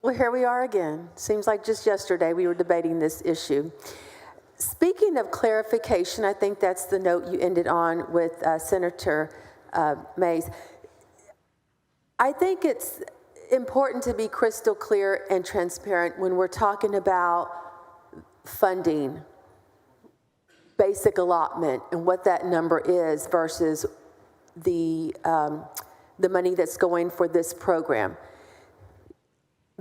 Well, here we are again. Seems like just yesterday we were debating this issue. Speaking of clarification, I think that's the note you ended on with Senator Mays. I think it's important to be crystal clear and transparent when we're talking about funding, basic allotment, and what that number is versus the money that's going for this program.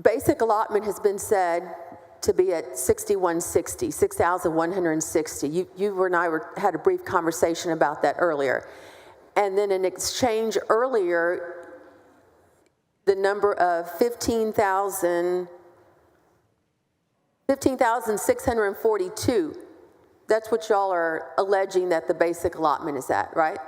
Basic allotment has been said to be at $6,160. You and I had a brief conversation about that earlier. And then in exchange earlier, the number of 15,642. That's what y'all are alleging that the basic allotment is at, right?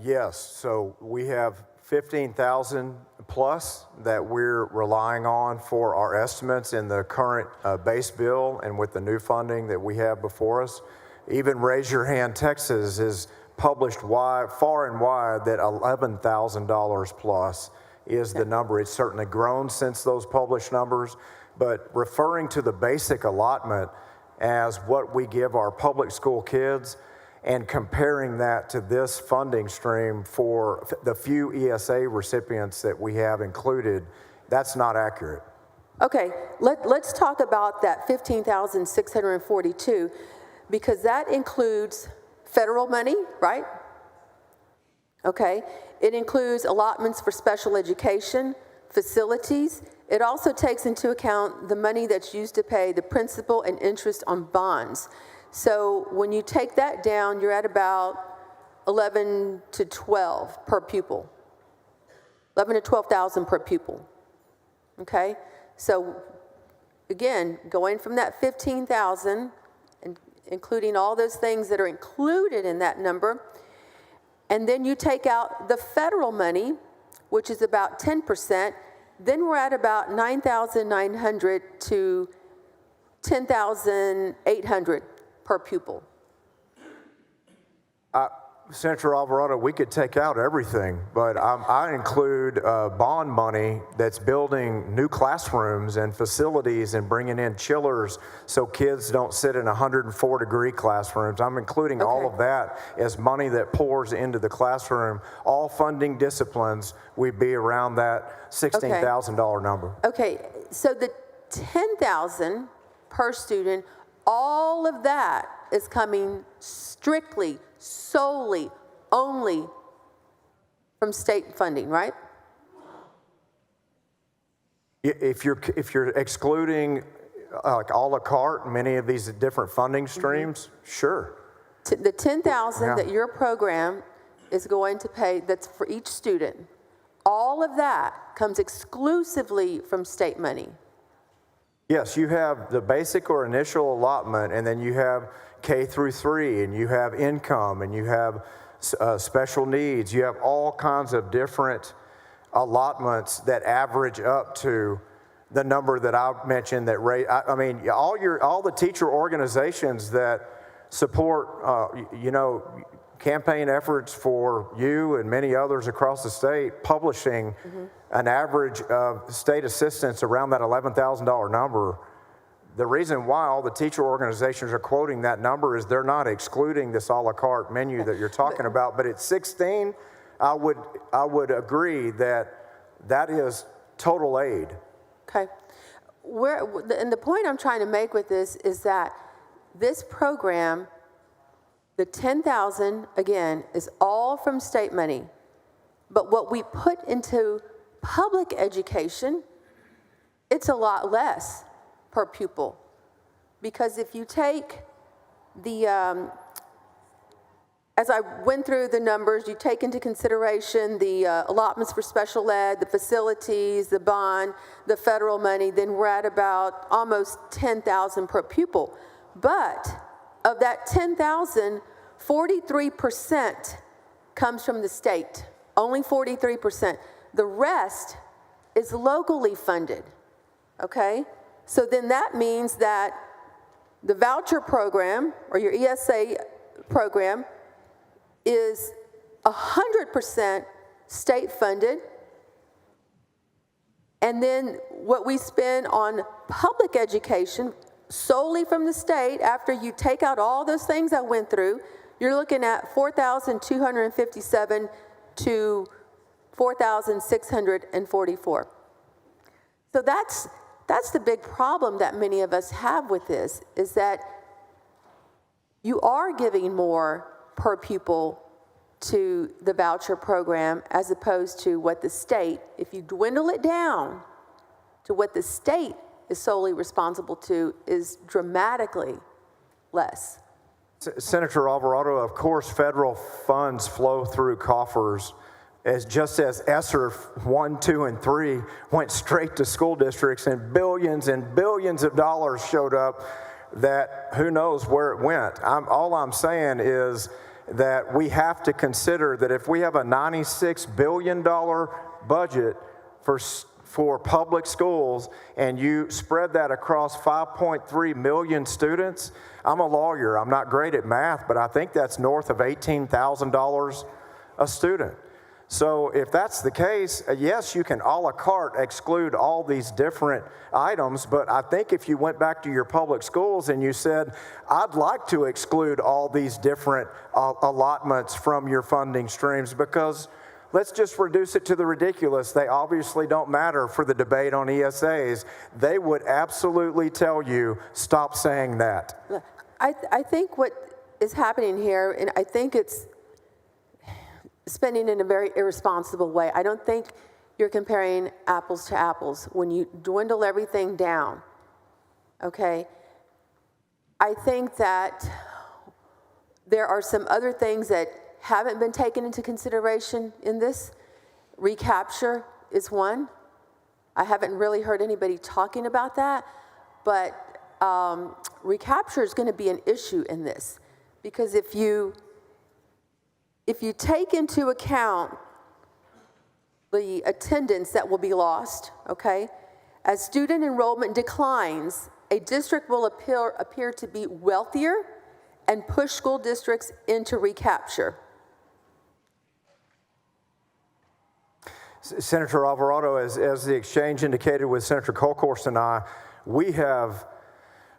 Yes. So we have 15,000 plus that we're relying on for our estimates in the current base bill and with the new funding that we have before us. Even Raise Your Hand Texas is published far and wide that $11,000 plus is the number. It's certainly grown since those published numbers, but referring to the basic allotment as what we give our public school kids and comparing that to this funding stream for the few ESA recipients that we have included, that's not accurate. Okay, let's talk about that 15,642 because that includes federal money, right? Okay, it includes allotments for special education, facilities. It also takes into account the money that's used to pay the principal and interest on bonds. So when you take that down, you're at about 11 to 12 per pupil. 11 to 12,000 per pupil. Okay? So again, going from that 15,000 and including all those things that are included in that number, and then you take out the federal money, which is about 10%, then we're at about 9,900 to 10,800 per pupil. Senator Alvarado, we could take out everything, but I include bond money that's building new classrooms and facilities and bringing in chillers so kids don't sit in 104-degree classrooms. I'm including all of that as money that pours into the classroom. All funding disciplines, we'd be around that $16,000 number. Okay, so the 10,000 per student, all of that is coming strictly, solely, only from state funding, right? If you're excluding like a la carte, many of these different funding streams, sure. The 10,000 that your program is going to pay, that's for each student, all of that comes exclusively from state money. Yes, you have the basic or initial allotment, and then you have K through 3, and you have income, and you have special needs. You have all kinds of different allotments that average up to the number that I mentioned. That I mean, all the teacher organizations that support, campaign efforts for you and many others across the state, publishing an average of state assistance around that $11,000 number. The reason why all the teacher organizations are quoting that number is they're not excluding this a la carte menu that you're talking about. But at 16, I would agree that is total aid. Okay. And the point I'm trying to make with this is that this program, the 10,000, again, is all from state money. But what we put into public education, it's a lot less per pupil. Because if you take the, as I went through the numbers, you take into consideration the allotments for special ed, the facilities, the bond, the federal money, then we're at about almost 10,000 per pupil. But of that 10,000, 43% comes from the state, only 43%. The rest is locally funded, okay? So then that means that the voucher program or your ESA program is 100% state funded And then what we spend on public education solely from the state, after you take out all those things I went through, you're looking at $4,257 to $4,644. So that's the big problem that many of us have with this, is that you are giving more per pupil to the voucher program as opposed to what the state, if you dwindle it down to what the state is solely responsible to, is dramatically less. Senator Alvarado, of course, federal funds flow through coffers just as ESSER 1, 2, and 3 went straight to school districts and billions of dollars showed up that who knows where it went. All I'm saying is that we have to consider that if we have a $96 billion budget for public schools and you spread that across 5.3 million students, I'm a lawyer, I'm not great at math, but I think that's north of $18,000 a student. So if that's the case, yes, you can a la carte exclude all these different items, but I think if you went back to your public schools and you said, I'd like to exclude all these different allotments from your funding streams, because let's just reduce it to the ridiculous. They obviously don't matter for the debate on ESAs. They would absolutely tell you, stop saying that. I think what is happening here, and I think it's spending in a very irresponsible way. I don't think you're comparing apples to apples when you dwindle everything down, okay? I think that there are some other things that haven't been taken into consideration in this. Recapture is one. I haven't really heard anybody talking about that, but recapture is going to be an issue in this, because if you take into account the attendance that will be lost, okay, as student enrollment declines, a district will appear to be wealthier and push school districts into recapture. Senator Alvarado, as the exchange indicated with Senator Colcourse and I, we have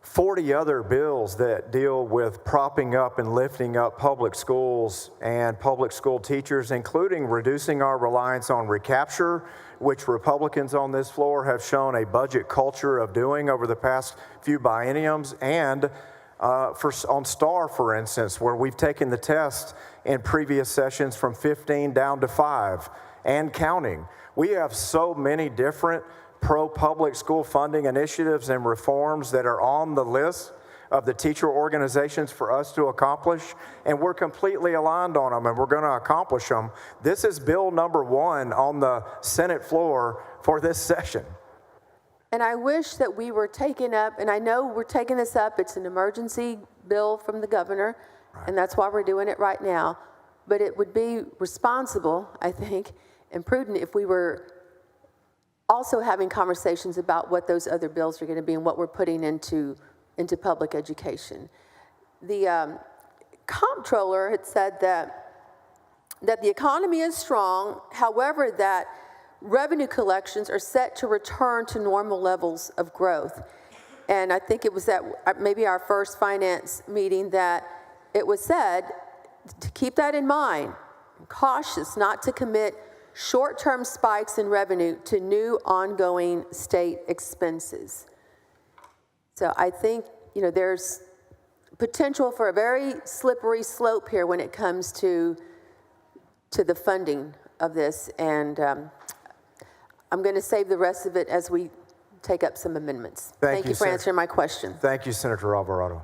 40 other bills that deal with propping up and lifting up public schools and public school teachers, including reducing our reliance on recapture, which Republicans on this floor have shown a budget culture of doing over the past few bienniums, and on STAR, for instance, where we've taken the test in previous sessions from 15 down to 5 and counting. We have so many different pro-public school funding initiatives and reforms that are on the list of the teacher organizations for us to accomplish, and we're completely aligned on them, and we're going to accomplish them. This is bill number 1 on the Senate floor for this session. And I wish that we were taking up, and I know we're taking this up, it's an emergency bill from the governor, right, and that's why we're doing it right now, but it would be responsible, I think, and prudent if we were also having conversations about what those other bills are going to be and what we're putting into public education. The comptroller had said that the economy is strong, however, that revenue collections are set to return to normal levels of growth. And I think it was at maybe our first finance meeting that it was said to keep that in mind, cautious not to commit short-term spikes in revenue to new ongoing state expenses. So I think, there's potential for a very slippery slope here when it comes to the funding of this, and I'm going to save the rest of it as we take up some amendments. Thank you for answering my question. Thank you, Senator Alvarado.